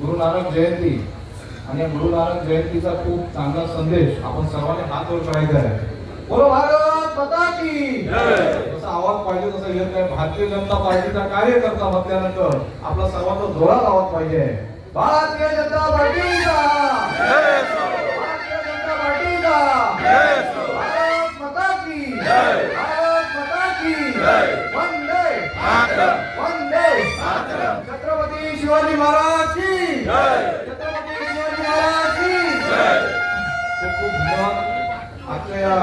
गुरु नानक जयंती आणि गुरु नानक जयंतीचा खूप चांगला संदेश आपण सर्वांनी हात वर करायचा आहे. बोलो भारत माता की जय. जसा आवाज पाहिजे तसा येत आहे. भारतीय जनता पार्टीचा कार्यकर्ता म्हटल्यानंतर आपला सर्वांचा जोरात आवाज पाहिजे. भारतीय जनता पार्टीचा जय. भारतीय जनता पार्टीचा जय. भारत माता की जय. भारत माता की जय. वंदे मातरम. वंदे मातरम. छत्रपती शिवाजी महाराज की जय. छत्रपती शिवाजी महाराज की जय. खूप खूप धन्यवाद. आजच्या या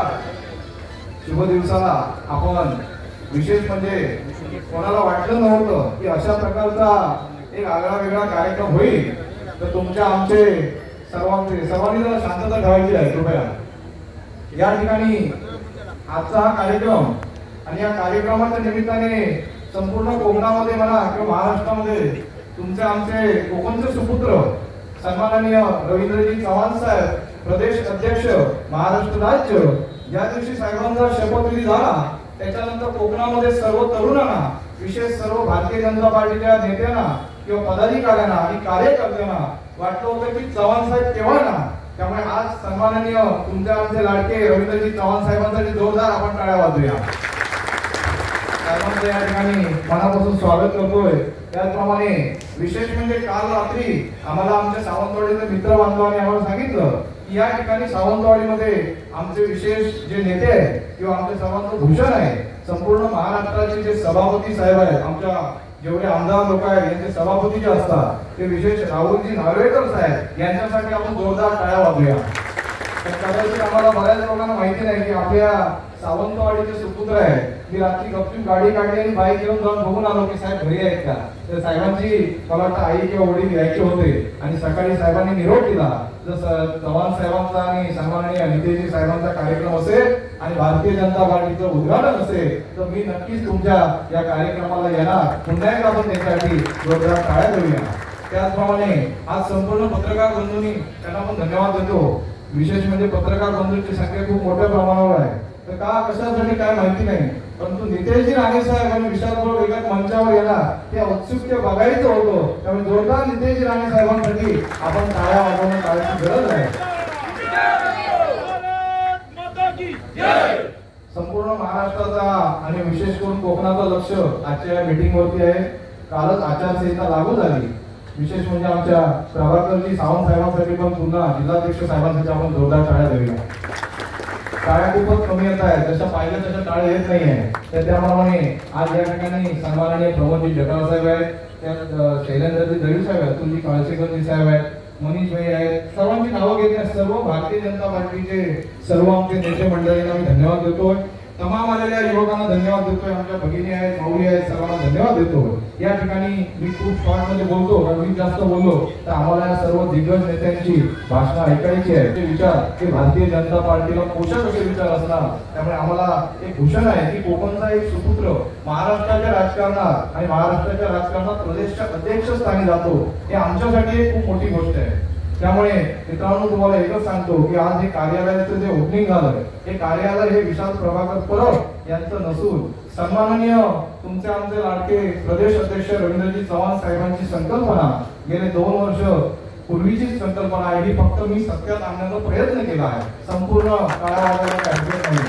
शुभ दिवसाला आपण विशेष म्हणजे कोणाला वाटलं नव्हतं की अशा प्रकारचा एक आगळा वेगळा कार्यक्रम होईल. तर तुमच्या आमचे सर्वांनी जरा शांतता ठेवायची आहे कृपया. या ठिकाणी आजचा हा कार्यक्रम आणि या कार्यक्रमाच्या निमित्ताने संपूर्ण कोकणामध्ये म्हणा किंवा महाराष्ट्रामध्ये तुमचे आमचे कोकणचे सुपुत्र सन्माननीय रवींद्रजी चव्हाण साहेब प्रदेश अध्यक्ष महाराष्ट्र राज्य, ज्या दिवशी साहेबांचा शपथविधी झाला त्याच्यानंतर कोकणामध्ये सर्व तरुणांना विशेष सर्व भारतीय जनता पार्टीच्या नेत्यांना किंवा पदाधिकाऱ्यांना आणि कार्यकर्त्यांना वाटलं होतं की चव्हाण साहेब केव्हा ना. त्यामुळे आज सन्माननीय तुमचे आमचे लाडके रवींद्रजी चव्हाण साहेबांसाठी जोरदार आपण टाळ्या वाजवूया. साहेबांचं या ठिकाणी मनापासून स्वागत करतोय. त्याचप्रमाणे विशेष म्हणजे काल रात्री आम्हाला आमच्या सावंतवाडीचे मित्र बांधवांनी आम्हाला सांगितलं की या ठिकाणी सावंतवाडीमध्ये आमचे विशेष जे नेते आहेत किंवा आमच्या सर्वांचं भूषण आहे, संपूर्ण महाराष्ट्राचे जे सभापती साहेब आहेत, आमच्या जेवढे आमदार लोक आहेत यांचे सभापती जे असतात ते विशेष राहुलजी नार्वेकर साहेब यांच्यासाठी आपण जोरदार टाळ्या वाजवूया. कदाचित आम्हाला बऱ्याच लोकांना माहिती नाही की आपल्या सावंतवाडीचे सुपुत्र आहे. मी रात्री गपचूप गाडी काढली आणि बाईक घेऊन जाऊन बघून आलो की साहेब घरी आहेत का. तर साहेबांची मला वाटतं आई किंवा वडील यायचे होते आणि सकाळी साहेबांनी निरोप दिला. जसं चव्हाण साहेबांचा आणि सन्माननीय नितेशजी साहेबांचा कार्यक्रम असेल आणि भारतीय जनता पार्टीचं उद्घाटन असेल तर मी नक्कीच तुमच्या या कार्यक्रमाला येणार. पुन्हा एकदा आपण त्यासाठी जोरदार टाळ्या देऊया. त्याचप्रमाणे आज संपूर्ण पत्रकार बंधूंनी त्यांना पण धन्यवाद देतो. विशेष म्हणजे पत्रकार बंधूंची संख्या खूप मोठ्या प्रमाणावर आहे. तर का कशासाठी काय माहिती नाही, परंतु नितेशजी राणे साहेब आणि विशाल वेगळ्याच मंचावर येणार ते औत्सुक्य बघायचं होतं. त्यामुळे जोरदार नितेशजी राणे साहेबांसाठी आपण टाळ्या वाजवणं टाळायची गरज आहे. संपूर्ण महाराष्ट्राचा आणि विशेष करून कोकणाचं लक्ष आजच्या मीटिंग वरती आहे. कालच आचारसंहिता लागू झाली. विशेष म्हणजे आमच्या प्रभाकरजी सावंत साहेबांसाठी पण पुन्हा जिल्हाध्यक्ष साहेबांसाठी आपण जोरदार टाळ्या देऊया. टाळ्या खूपच कमी येत आहेत, जशा पाहिल्या तशा टाळ्या येत नाहीये. तर त्याप्रमाणे आज या ठिकाणी सन्माननीय प्रमोदजी जटाळ साहेब आहेत, त्यात शैलेंद्रजी दळवी साहेब आहेत, तुमची काळसेकरजी साहेब आहेत, मनीष भाई आहेत. सर्वांची नावं घेतल्या. सर्व भारतीय जनता पार्टीचे सर्व आमचे नेते मंडळींना मी धन्यवाद देतोय. तमाम आलेल्या युवकांना धन्यवाद देतोय. आमच्या भगिनी आहेत, माऊली आहेत, सर्वांना धन्यवाद देतो. या ठिकाणी मी खूप शॉर्ट मध्ये बोलतो कारण मी जास्त बोललो तर आम्हाला या सर्व दिग्गज नेत्यांची भाषणं ऐकायची आहे. ते विचार ते भारतीय जनता पार्टीला पोषक असे विचार असणार. त्यामुळे आम्हाला एक भूषण आहे की कोकणचा एक सुपुत्र महाराष्ट्राच्या राजकारणात आणि महाराष्ट्राच्या राजकारणात प्रदेशच्या अध्यक्षस्थानी जातो हे आमच्यासाठी एक खूप मोठी गोष्ट आहे. त्यामुळे मित्रांनो तुम्हाला एकच सांगतो की आज हे कार्यालयाचं जे ओपनिंग झालं हे कार्यालय हे विशाल प्रभाकर परब यांचं नसून सन्माननीय तुमचे आमचे लाडके प्रदेश अध्यक्ष रवींद्रजी चव्हाण साहेबांची संकल्पना गेले 2 वर्ष पूर्वीचीच संकल्पना आहे. ही फक्त मी सत्यात आणण्याचा प्रयत्न केला आहे. संपूर्ण काळावाला नाही.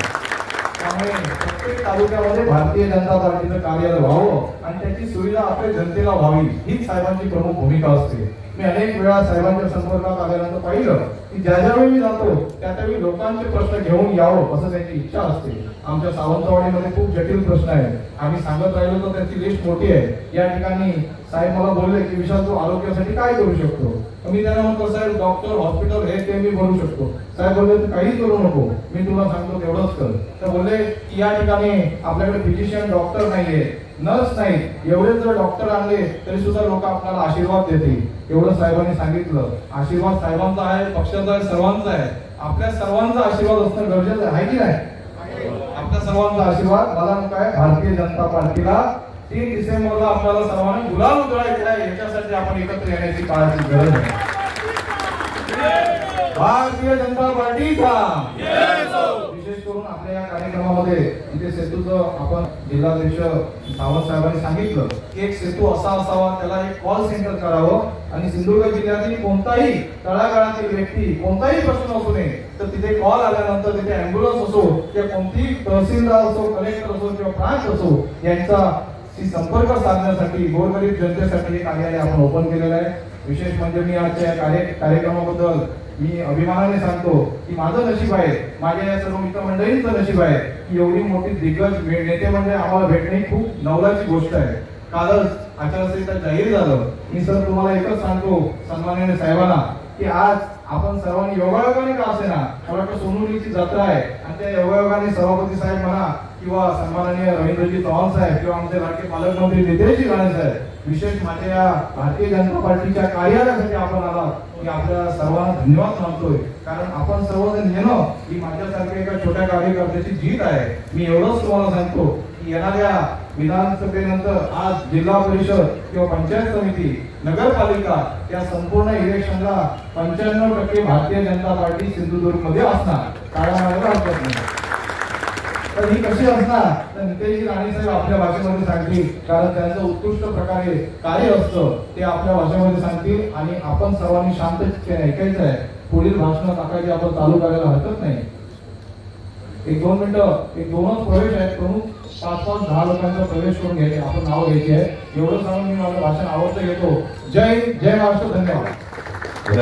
त्यामुळे प्रत्येक तालुक्यामध्ये भारतीय जनता पार्टीचं कार्यालय व्हावं आणि त्याची सुविधा आपल्या जनतेला व्हावी हीच साहेबांची प्रमुख भूमिका असते. मी अनेक वेळा साहेबांच्या संपर्कात आल्यानंतर पाहिलं की ज्यावेळी मी जातो त्यावेळी लोकांचे प्रश्न घेऊन यावं असं त्यांची इच्छा असते. आमच्या सावंतवाडीमध्ये खूप जटिल प्रश्न आहेत. आम्ही सांगत राहिलो तर त्याची लिस्ट मोठी आहे. या ठिकाणी साहेब मला बोलले की विशाल तू आरोग्यासाठी काय करू शकतो. मी त्यांना म्हणतो साहेब डॉक्टर हॉस्पिटल हे ते मी बनवू शकतो. साहेब बोलले तू काहीच करू नको, मी तुला सांगतो तेवढंच कर. तर बोलले की या ठिकाणी आपल्याकडे फिजिशियन डॉक्टर नाहीये, नर्स नाही, एवढे जर डॉक्टर आणले तरी सुद्धा लोक आपल्याला आशीर्वाद देतील. एवढं साहेबांनी सांगितलं. आशीर्वाद साहेबांचा आहे, पक्षाचा आहे, सर्वांचा आहे. आपल्या सर्वांचा आशीर्वाद असणं गरजेचं आहे की नाही. आपल्या सर्वांचा आशीर्वाद मला काय भारतीय जनता पार्टीला 3 डिसेंबरला आपल्याला सर्वांना गुलाल उधळायचा आहे. याच्यासाठी आपण एकत्र येण्याची काळाची गरज आहे. भारतीय जनता पार्टीचा विशेष विशेष करून आपल्या या कार्यक्रमामध्ये इथे सेतूचं आपण जिल्हाध्यक्ष सावंत साहेबांनी सांगितलं की एक सेतू असा असावा, त्याला एक कॉल सेंटर करावं आणि सिंधुदुर्ग जिल्ह्यातील कोणताही तळागाळातील व्यक्ती कोणताही प्रश्न असू नये तर तिथे कॉल आल्यानंतर तिथे अँब्युलन्स असो किंवा कोणतीही तहसीलदार असो, कलेक्टर असो किंवा प्रांत असो यांचा संपर्क साधण्यासाठी गोरगरीब जनतेसाठी हे कार्यालय आपण ओपन केलेलं आहे. विशेष म्हणजे मी आजच्या कार्यक्रमाबद्दल मी अभिमानाने सांगतो की माझं नशीब आहे, माझ्या या सर्व मित्रमंडळींचं नशीब आहे की एवढी मोठी दिग्गज नेते म्हणजे आम्हाला भेटणे खूप नवलाची गोष्ट आहे. कालच आचारसंहिता जाहीर झालं. मी सर तुम्हाला एकच सांगतो सन्माननीय साहेबांना की आज आपण सर्वांनी योगायोगाने का असेना, मला वाटतं सोनुलीची जत्रा आहे आणि त्या योगायोगाने सभापती साहेब म्हणा किंवा सन्माननीय रवींद्रजी चव्हाण साहेब किंवा आमचे लाडके पालकमंत्री नितेशजी राणे साहेब विशेष माझ्या या भारतीय जनता पार्टीच्या कार्यालयासाठी आपण आलात मी आपल्या सर्वांना धन्यवाद मानतोय. कारण आपण सर्वजण येणं ही माझ्यासारख्या एका छोट्या कार्यकर्त्याची जीत आहे. मी एवढंच तुम्हाला सांगतो की येणाऱ्या विधानसभेनंतर आज जिल्हा परिषद किंवा पंचायत समिती नगरपालिका या संपूर्ण इलेक्शनला 95% भारतीय जनता पार्टी सिंधुदुर्ग मध्ये असणार, काळामागे हरकत नाही. तर ही कशी असणार तर नितेशजी राणे साहेब आपल्या भाषेमध्ये सांगतील, कारण त्यांचं उत्कृष्ट प्रकारे कार्य असतं ते आपल्या भाषेमध्ये सांगतील आणि आपण सर्वांनी शांत ऐकायचं आहे. पुढील भाषण टाकायची आपण चालू करायला हरकत नाही. एक 2 मिनिटं, एक 2च प्रवेश आहेत, प्रमुख 5-10 लोकांचा प्रवेश करून घ्यायचे, आपण नाव घ्यायचे आहे. एवढं सांगून मी माझं भाषण आवडतं घेतो. जय महाराष्ट्र. धन्यवाद.